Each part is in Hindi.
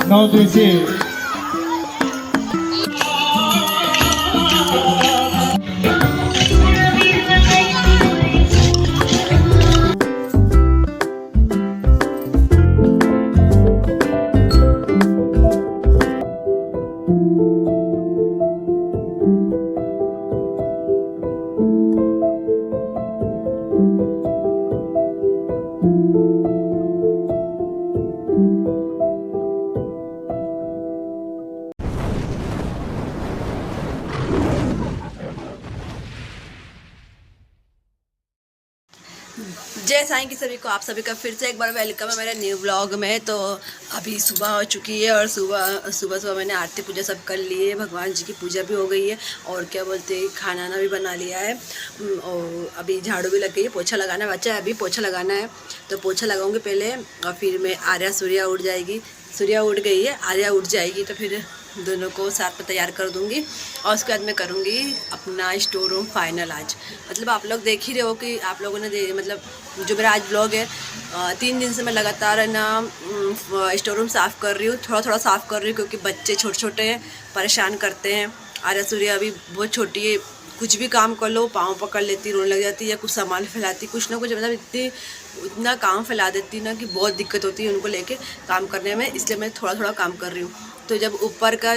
9 दिवसीय जय साईं की सभी को, आप सभी का फिर से एक बार वेलकम है मेरे न्यू ब्लॉग में। तो अभी सुबह हो चुकी है और सुबह सुबह मैंने आरती पूजा सब कर ली है, भगवान जी की पूजा भी हो गई है और क्या बोलते हैं खाना ना भी बना लिया है। और अभी झाड़ू भी लग गई है, पोछा लगाना बचा है, अभी पोछा लगाना है तो पोछा लगाऊंगी पहले और फिर मैं आर्या सूर्या उठ जाएगी, सूर्या उठ गई है, आर्या उठ जाएगी तो फिर दोनों को साथ में तैयार कर दूंगी और उसके बाद मैं करूँगी अपना स्टोर रूम फाइनल। आज मतलब आप लोग देख ही रहे हो कि आप लोगों ने मतलब जो मेरा आज ब्लॉग है 3 दिन से मैं लगातार है ना स्टोर रूम साफ़ कर रही हूँ, थोड़ा थोड़ा साफ़ कर रही हूँ क्योंकि बच्चे छोटे छोटे हैं, परेशान करते हैं। आर्या सूर्या अभी बहुत छोटी है, कुछ भी काम कर लो पाँव पकड़ लेती, रोने लग जाती है, कुछ सामान फैलाती, कुछ ना कुछ मतलब इतना काम फैला देती ना कि बहुत दिक्कत होती है उनको लेके काम करने में, इसलिए मैं थोड़ा थोड़ा काम कर रही हूँ। तो जब ऊपर का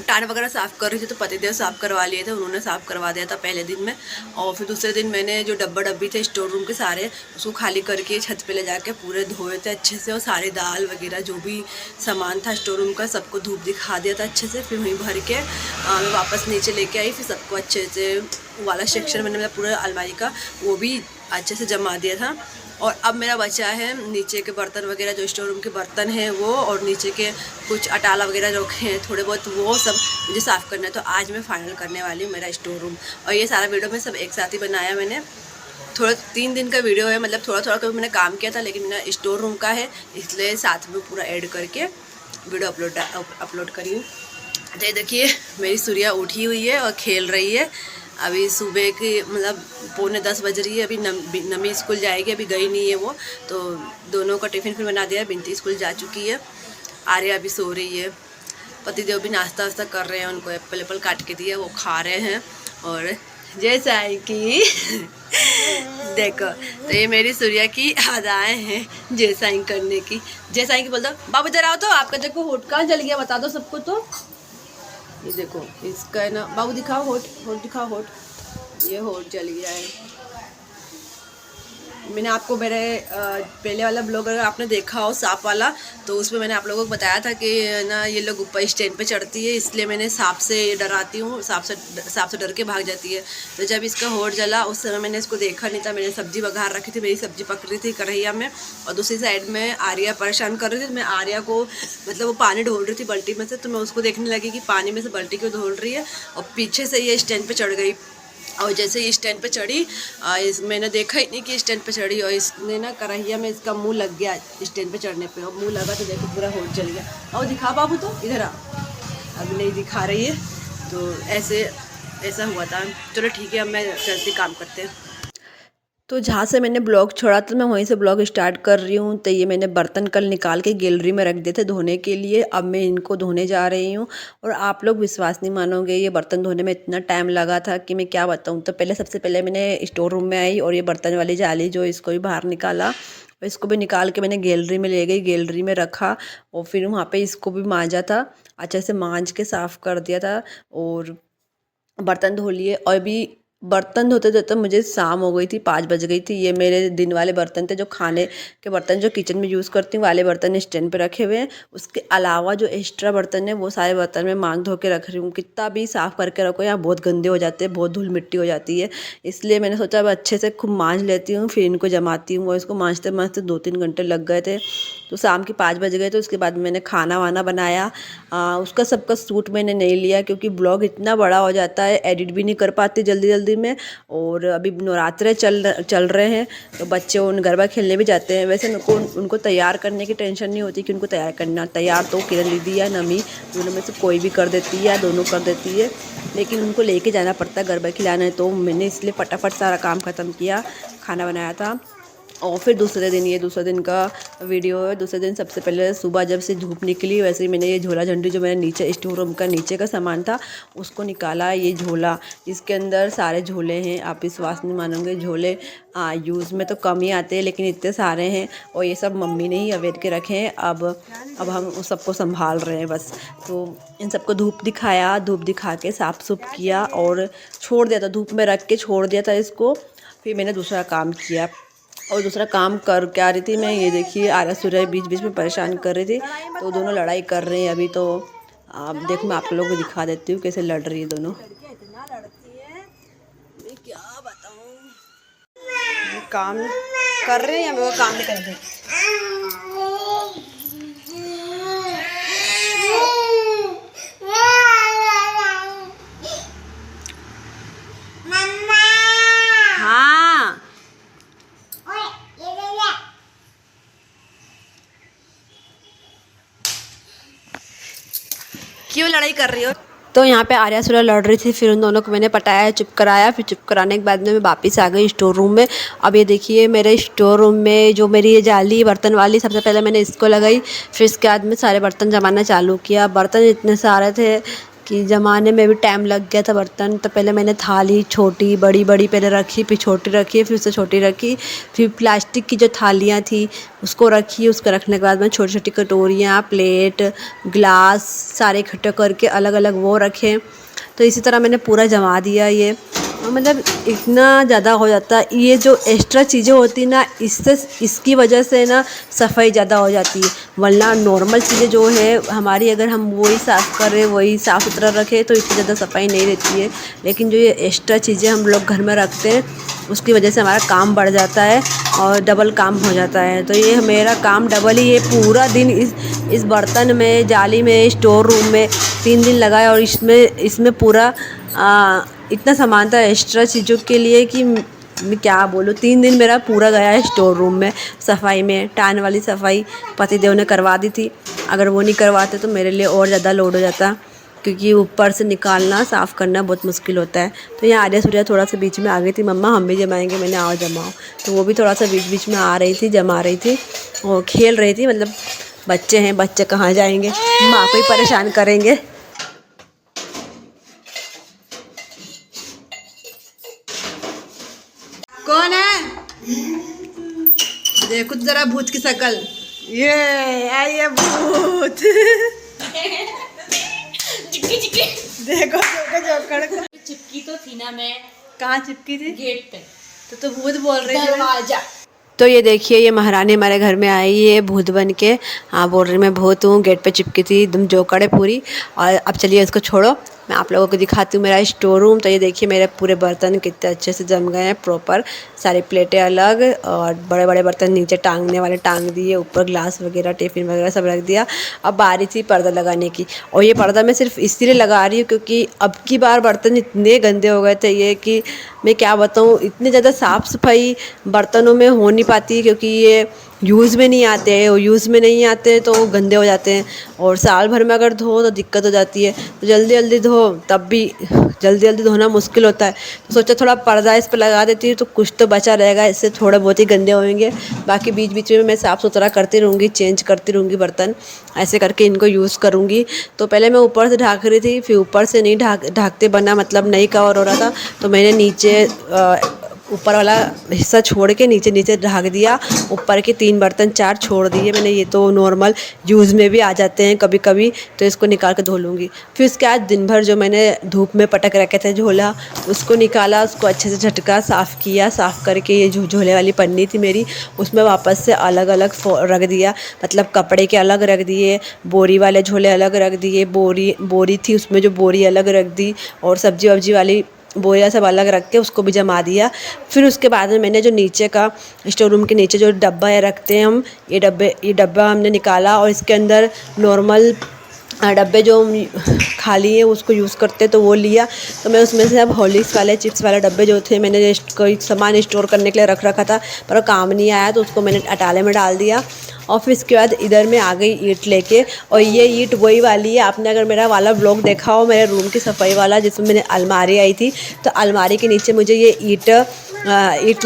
टान वगैरह साफ़ कर रही थी तो पतिदेव साफ़ करवा लिए थे, उन्होंने साफ़ करवा दिया था पहले दिन में। और फिर दूसरे दिन मैंने जो डब्बा डब्बी थे स्टोर रूम के सारे उसको खाली करके छत पे ले जाके पूरे धोए थे अच्छे से और सारी दाल वगैरह जो भी सामान था स्टोर रूम का सबको धूप दिखा दिया था अच्छे से। फिर वहीं भर के मैं वापस नीचे लेके आई, फिर सबको अच्छे से वाला सेक्शन मैंने मतलब पूरा अलमारी का वो भी अच्छे से जमा दिया था। और अब मेरा बचा है नीचे के बर्तन वगैरह जो स्टोर रूम के बर्तन हैं वो, और नीचे के कुछ अटाला वगैरह रखे हैं थोड़े बहुत, वो सब मुझे साफ़ करना है। तो आज मैं फाइनल करने वाली हूँ मेरा स्टोर रूम। और ये सारा वीडियो मैं सब एक साथ ही बनाया मैंने, थोड़ा 3 दिन का वीडियो है, मतलब थोड़ा थोड़ा मैंने काम किया था, लेकिन मेरा स्टोर रूम का है इसलिए साथ में पूरा ऐड करके वीडियो अपलोड करी हूँ। तो ये देखिए मेरी सूर्या उठी हुई है और खेल रही है। अभी सुबह की मतलब 9:45 बज रही है, अभी नमी स्कूल जाएगी, अभी गई नहीं है वो, तो दोनों का टिफ़िन फिर बना दिया है। बिनती स्कूल जा चुकी है, आर्या अभी सो रही है, पतिदेव भी नाश्ता वास्ता कर रहे हैं, उनको एप्पल काट के दिया वो खा रहे हैं। और जैसा है कि देखो तो ये मेरी सूर्या की अदाएँ हैं जैसा ही करने की। जैसा ही कि बोल दो बाबू इधर आओ, तो आपका देखो होठ कहाँ जल गया बता दो सबको। तो ये देखो इसका है ना, बाबू दिखाओ होठ, होठ दिखाओ होठ, ये होठ जल गया है। मैंने आपको मेरे पहले वाला ब्लॉग अगर आपने देखा हो सांप वाला, तो उसमें मैंने आप लोगों को बताया था कि ना ये लोग ऊपर स्टैंड पे चढ़ती है, इसलिए मैंने सांप से डराती हूँ, सांप से डर के भाग जाती है। तो जब इसका होठ जला उस समय मैंने इसको देखा नहीं था, मैंने सब्जी बघार रखी थी, मेरी सब्जी पक रही थी कढ़ैया में और दूसरी साइड में आर्या परेशान कर रही थी। मैं आर्या को मतलब वो पानी ढोल रही थी बाल्टी में से, तो मैं उसको देखने लगी कि पानी में से बाल्टी क्यों ढोल रही है, और पीछे से ये स्टैंड पर चढ़ गई। और जैसे ही स्टैंड पे चढ़ी मैंने देखा ही नहीं कि स्टैंड पे चढ़ी, और इसने ना कढ़ैया में इसका मुंह लग गया स्टैंड पे चढ़ने पे, और मुंह लगा तो देखो पूरा होठ जल गया। और दिखा बाबू, तो इधर आ, अभी नहीं दिखा रही है, तो ऐसा हुआ था। चलो ठीक है, अब मैं चलती काम करते हैं। तो जहाँ से मैंने ब्लॉग छोड़ा था मैं वहीं से ब्लॉग स्टार्ट कर रही हूँ। तो ये मैंने बर्तन कल निकाल के गैलरी में रख दिए थे धोने के लिए, अब मैं इनको धोने जा रही हूँ। और आप लोग विश्वास नहीं मानोगे, ये बर्तन धोने में इतना टाइम लगा था कि मैं क्या बताऊँ। तो सबसे पहले मैंने स्टोर रूम में आई और ये बर्तन वाली जाली जो इसको भी बाहर निकाला, और इसको भी निकाल के मैंने गैलरी में ले गई, गैलरी में रखा और फिर वहाँ पर इसको भी मांजा था, अच्छे से मांज के साफ़ कर दिया था और बर्तन धो लिए। और अभी बर्तन धोते धोते मुझे शाम हो गई थी, 5 बज गई थी। ये मेरे दिन वाले बर्तन थे, जो खाने के बर्तन जो किचन में यूज़ करती हूँ वाले बर्तन स्टैंड पे रखे हुए हैं। उसके अलावा जो एक्स्ट्रा बर्तन है वो सारे बर्तन मैं मांग धो के रख रही हूँ। कितना भी साफ़ करके रखो यहाँ बहुत गंदे हो जाते हैं, बहुत धूल मिट्टी हो जाती है, इसलिए मैंने सोचा अब अच्छे से खूब मांज लेती हूँ, फिर इनको जमाती हूँ। और इसको मांजते मांजते 2-3 घंटे लग गए थे, तो शाम के 5 बज गए। तो उसके बाद मैंने खाना वाना बनाया। उसका सबका शूट मैंने नहीं लिया क्योंकि ब्लॉग इतना बड़ा हो जाता है, एडिट भी नहीं कर पाती जल्दी जल्दी में। और अभी नवरात्रे चल रहे हैं तो बच्चे उन गरबा खेलने भी जाते हैं। वैसे उनको तैयार करने की टेंशन नहीं होती कि उनको तैयार करना, तैयार तो किरण दीदी या नमी दोनों में से कोई भी कर देती है या दोनों कर देती है, लेकिन उनको लेके जाना पड़ता है गरबा खिलाना है। तो मैंने इसलिए फटाफट सारा काम ख़त्म किया, खाना बनाया था और फिर दूसरे दिन, ये दूसरे दिन का वीडियो है। दूसरे दिन सबसे पहले सुबह जब से धूप निकली वैसे ही मैंने ये झोला झंडी जो मैंने नीचे स्टोर रूम का नीचे का सामान था उसको निकाला। ये झोला, इसके अंदर सारे झोले हैं। आप विश्वास नहीं मानोगे, झोले यूज़ में तो कम ही आते हैं लेकिन इतने सारे हैं। और ये सब मम्मी ने ही अवेयर के रखे हैं। अब हम उस सबको संभाल रहे हैं बस। तो इन सबको धूप दिखाया, धूप दिखा के साफ़ सुफ किया और छोड़ दिया था, धूप में रख के छोड़ दिया था इसको। फिर मैंने दूसरा काम किया और दूसरा काम कर क्या रही थी मैं, ये देखिए आर्या सूर्या बीच बीच में परेशान कर रही थी। तो दोनों लड़ाई कर रहे हैं अभी। तो आप देखो, मैं आप लोगों को दिखा देती हूँ कैसे लड़ रही है दोनों। इतना लड़ती है, मैं क्या बताऊँ। काम कर रहे हैं या वो काम नहीं कर रहे। क्यों लड़ाई कर रही हो। तो यहाँ पे आर्या सूर्या लड़ रही थी, फिर उन दोनों को मैंने पटाया, चुप कराया। फिर चुप कराने के बाद में मैं वापस आ गई स्टोर रूम में। अब ये देखिए मेरे स्टोर रूम में जो मेरी ये जाली बर्तन वाली, सबसे पहले मैंने इसको लगाई, फिर इसके बाद में सारे बर्तन जमाना चालू किया। बर्तन इतने सारे थे कि जमाने में भी टाइम लग गया था बर्तन। तो पहले मैंने थाली छोटी बड़ी बड़ी पहले रखी, फिर छोटी रखी, फिर उससे छोटी रखी, फिर प्लास्टिक की जो थालियाँ थी उसको रखी। उसको रखने के बाद में छोटी छोटी कटोरियाँ, प्लेट, ग्लास सारे इकट्ठे करके अलग अलग वो रखे। तो इसी तरह मैंने पूरा जमा दिया। ये मतलब इतना ज़्यादा हो जाता, ये जो एक्स्ट्रा चीज़ें होती ना इसकी वजह से ना सफाई ज़्यादा हो जाती है। वरना नॉर्मल चीज़ें जो है हमारी, अगर हम वही साफ़ करें, वही साफ़ सुथरा रखें तो इतनी ज़्यादा सफाई नहीं रहती है। लेकिन जो ये एक्स्ट्रा चीज़ें हम लोग घर में रखते हैं उसकी वजह से हमारा काम बढ़ जाता है और डबल काम हो जाता है। तो ये मेरा काम डबल ही है। पूरा दिन इस बर्तन में, जाली में, स्टोर रूम में 3 दिन लगाया और इसमें पूरा इतना सामान था एक्स्ट्रा चीज़ों के लिए कि मैं क्या बोलूँ। 3 दिन मेरा पूरा गया है स्टोर रूम में सफाई में। टान वाली सफाई पतिदेव ने करवा दी थी, अगर वो नहीं करवाते तो मेरे लिए और ज़्यादा लोड हो जाता, क्योंकि ऊपर से निकालना साफ़ करना बहुत मुश्किल होता है। तो यहाँ आर्या सूर्या थोड़ा सा बीच में आ गई थी, मम्मा हम भी जमाएंगे। मैंने आओ जमाओ, तो वो भी थोड़ा सा बीच बीच में आ रही थी, जमा रही थी और खेल रही थी। मतलब बच्चे हैं, बच्चे कहाँ जाएंगे, माँ को ही परेशान करेंगे। कौन है, देखो जरा भूत की शक्ल। ये भूत देखो चिपकी तो थी ना, मैं कहाँ चिपकी थी, गेट पे। तो भूत बोल रही दरवाजा। तो ये देखिए ये महारानी हमारे घर में आई है भूत बन के। हाँ बोल रही मैं भूत हूँ, गेट पे चिपकी थी एकदम जोकड़ है पूरी। और अब चलिए इसको छोड़ो, मैं आप लोगों को दिखाती हूँ मेरा स्टोर रूम। तो ये देखिए मेरे पूरे बर्तन कितने अच्छे से जम गए हैं प्रॉपर। सारी प्लेटें अलग और बड़े बड़े बर्तन नीचे टांगने वाले टांग दिए, ऊपर ग्लास वगैरह टिफिन वगैरह सब रख दिया। अब बारी थी पर्दा लगाने की, और ये पर्दा मैं सिर्फ इसलिए लगा रही हूँ क्योंकि अब की बार बर्तन इतने गंदे हो गए थे ये कि मैं क्या बताऊँ। इतनी ज़्यादा साफ़ सफाई बर्तनों में हो नहीं पाती क्योंकि ये यूज़ में नहीं आते हैं, और यूज़ में नहीं आते हैं तो गंदे हो जाते हैं। और साल भर में अगर धो तो दिक्कत हो जाती है, तो जल्दी जल्दी धो तब भी जल्दी जल्दी धोना मुश्किल होता है। तो सोचा थोड़ा पर्दा इस पर लगा देती हूँ तो कुछ तो बचा रहेगा, इससे थोड़ा बहुत ही गंदे होंगे। बाकी बीच बीच में मैं साफ़ सुथरा करती रहूँगी, चेंज करती रहूँगी बर्तन, ऐसे करके इनको यूज़ करूँगी। तो पहले मैं ऊपर से ढाक रही थी, फिर ऊपर से नहीं ढाकते बना मतलब नहीं कवर हो रहा था, तो मैंने नीचे ऊपर वाला हिस्सा छोड़ के नीचे नीचे ढक दिया। ऊपर के 3 बर्तन 4 छोड़ दिए मैंने, ये तो नॉर्मल यूज़ में भी आ जाते हैं कभी कभी, तो इसको निकाल के धो लूँगी। फिर उसके बाद दिन भर जो मैंने धूप में पटक रखे थे झोला, उसको निकाला, उसको अच्छे से झटका साफ़ किया। साफ़ करके ये झोले वाली पन्नी थी मेरी, उसमें वापस से अलग अलग रख दिया। मतलब कपड़े के अलग रख दिए, बोरी वाले झोले अलग रख दिए, बोरी थी उसमें जो बोरी अलग रख दी, और सब्जी वब्जी वाली बोरिया सब अलग रख के उसको भी जमा दिया। फिर उसके बाद में मैंने जो नीचे का स्टोर रूम के नीचे जो डब्बा है रखते हैं हम, ये डब्बा हमने निकाला, और इसके अंदर नॉर्मल डब्बे जो खाली है उसको यूज़ करते तो वो लिया। तो मैं उसमें से अब हॉर्लिक्स वाले चिप्स वाले डब्बे जो थे मैंने कोई सामान स्टोर करने के लिए रख रखा था पर काम नहीं आया, तो उसको मैंने अटाले में डाल दिया। और फिर इसके बाद इधर में आ गई ईंट लेके, और ये ईंट वही वाली है, आपने अगर मेरा वाला ब्लॉग देखा हो मेरे रूम की सफाई वाला जिसमें मैंने अलमारी आई थी, तो अलमारी के नीचे मुझे ये ईंट ईंट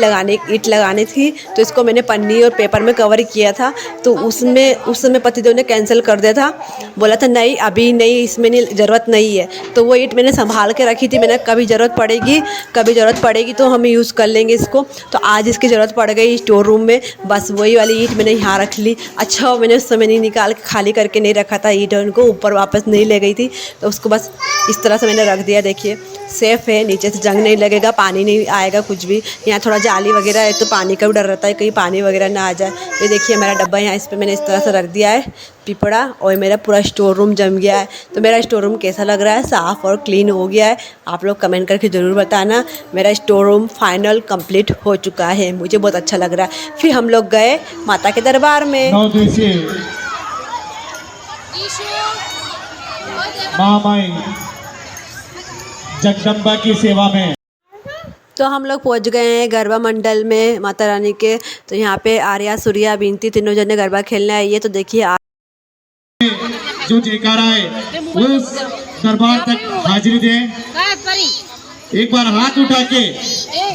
लगाने थी, तो इसको मैंने पन्नी और पेपर में कवर किया था। तो उसमें उस समय पतिदेव ने कैंसिल कर दिया था, बोला था नहीं अभी नहीं, इसमें नहीं ज़रूरत नहीं है। तो वो ईंट मैंने संभाल के रखी थी, मैंने कभी ज़रूरत पड़ेगी तो हम यूज़ कर लेंगे इसको। तो आज इसकी ज़रूरत पड़ गई स्टोर रूम में, बस वही वाली ईंट मैंने यहाँ रख ली। अच्छा मैंने उस समय नहीं निकाल के खाली करके नहीं रखा था ईंट, उनको ऊपर वापस नहीं ले गई थी, तो उसको बस इस तरह से मैंने रख दिया। देखिए सेफ़ है, नीचे से जंग नहीं लगेगा, पानी नहीं आएगा कुछ भी। यहाँ थोड़ा जाली वगैरह है तो पानी का भी डर रहता है, कहीं पानी वगैरह ना आ जाए। ये देखिए मेरा डब्बा यहाँ इस पर मैंने इस तरह से रख दिया है पिपड़ा, और मेरा पूरा स्टोर रूम जम गया है। तो मेरा स्टोर रूम कैसा लग रहा है, साफ़ और क्लीन हो गया है? आप लोग कमेंट करके ज़रूर बताना। मेरा स्टोर रूम फाइनल कंप्लीट हो चुका है, मुझे बहुत अच्छा लग रहा है। फिर हम लोग गए माता के दरबार में। महामाई जगदम्बा की सेवा में तो हम लोग पहुंच गए हैं गरबा मंडल में माता रानी के। तो यहाँ पे आर्या, सूर्या, बिनती तीनों जने गरबा खेलने आई है। तो देखिए जो जयकारा है उस दरबार तक हाजिरी दें। एक बार हाथ उठा के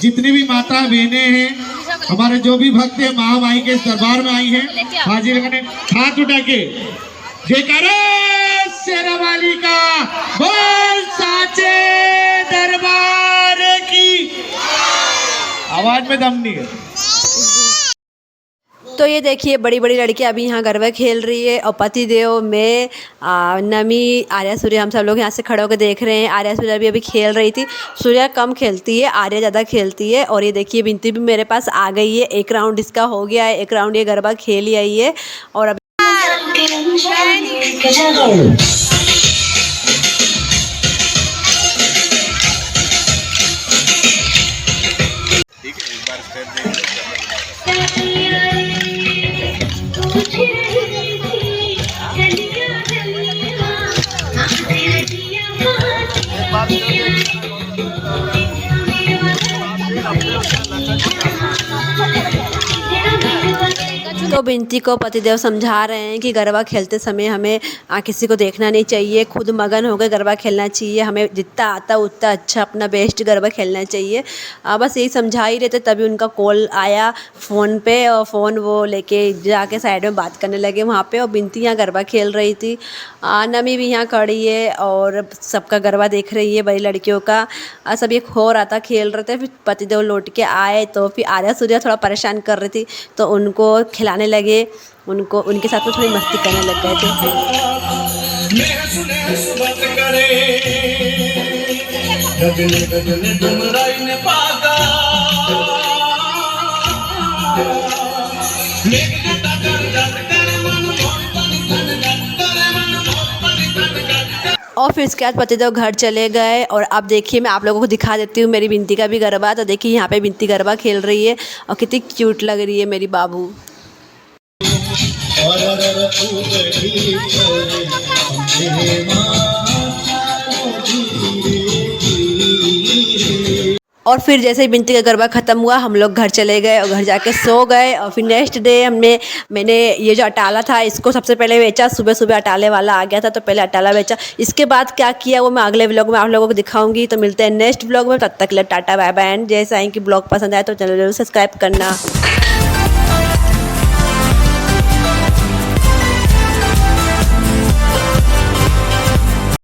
जितनी भी माता बहनें हैं, हमारे जो भी भक्त हैं, महामाई के इस दरबार में आई हैं, हाजिरी करने हाथ उठा के जयकारा शेरा वाली का, बोल साचे दरबार की। आवाज में दम नहीं है। तो ये देखिए बड़ी बड़ी लड़कियां अभी यहाँ गरबा खेल रही है, और पति देव में नमी, आर्या, सूर्या हम सब लोग यहाँ से खड़े होकर देख रहे हैं। आर्या सूर्या भी अभी खेल रही थी, सूर्या कम खेलती है, आर्या ज़्यादा खेलती है। और ये देखिए बिनती भी मेरे पास आ गई है, एक राउंड इसका हो गया है, एक राउंड ये गरबा खेल आई है। और अभी तो बिनती को पतिदेव समझा रहे हैं कि गरबा खेलते समय हमें किसी को देखना नहीं चाहिए, खुद मगन होकर गरबा खेलना चाहिए, हमें जितना आता उतना अच्छा अपना बेस्ट गरबा खेलना चाहिए। बस यही समझा ही रहे थे, तभी उनका कॉल आया फ़ोन पे, और फ़ोन वो लेके जाके साइड में बात करने लगे वहाँ पे। और बिनती यहाँ गरबा खेल रही थी, नमी भी यहाँ खड़ी है और सबका गरबा देख रही है, बड़ी लड़कियों का। सब एक हो रहा था, खेल रहे थे। फिर पतिदेव लौट के आए तो फिर आर्या सूर्या थोड़ा परेशान कर रही थी, तो उनको खिलाने लगे, उनके साथ में थोड़ी मस्ती करने लग गए और फिर इसके बाद पतिदेव घर चले गए। और अब देखिए मैं आप लोगों को दिखा देती हूँ मेरी बिनती का भी गरबा। तो देखिए यहाँ पे बिनती गरबा खेल रही है और कितनी क्यूट लग रही है मेरी बाबू। और फिर जैसे ही बिनती का गरबा ख़त्म हुआ, हम लोग घर चले गए और घर जाके सो गए। और फिर नेक्स्ट डे मैंने ये जो अटाला था इसको सबसे पहले बेचा। सुबह सुबह अटाले वाला आ गया था तो पहले अटाला बेचा। इसके बाद क्या किया वो मैं अगले व्लॉग में आप लोगों को दिखाऊंगी। तो मिलते हैं नेक्स्ट व्लॉग में, तब तक के लिए टाटा बाय बाय। जैसा है कि ब्लॉग पसंद आए तो चैनल जरूर सब्सक्राइब करना।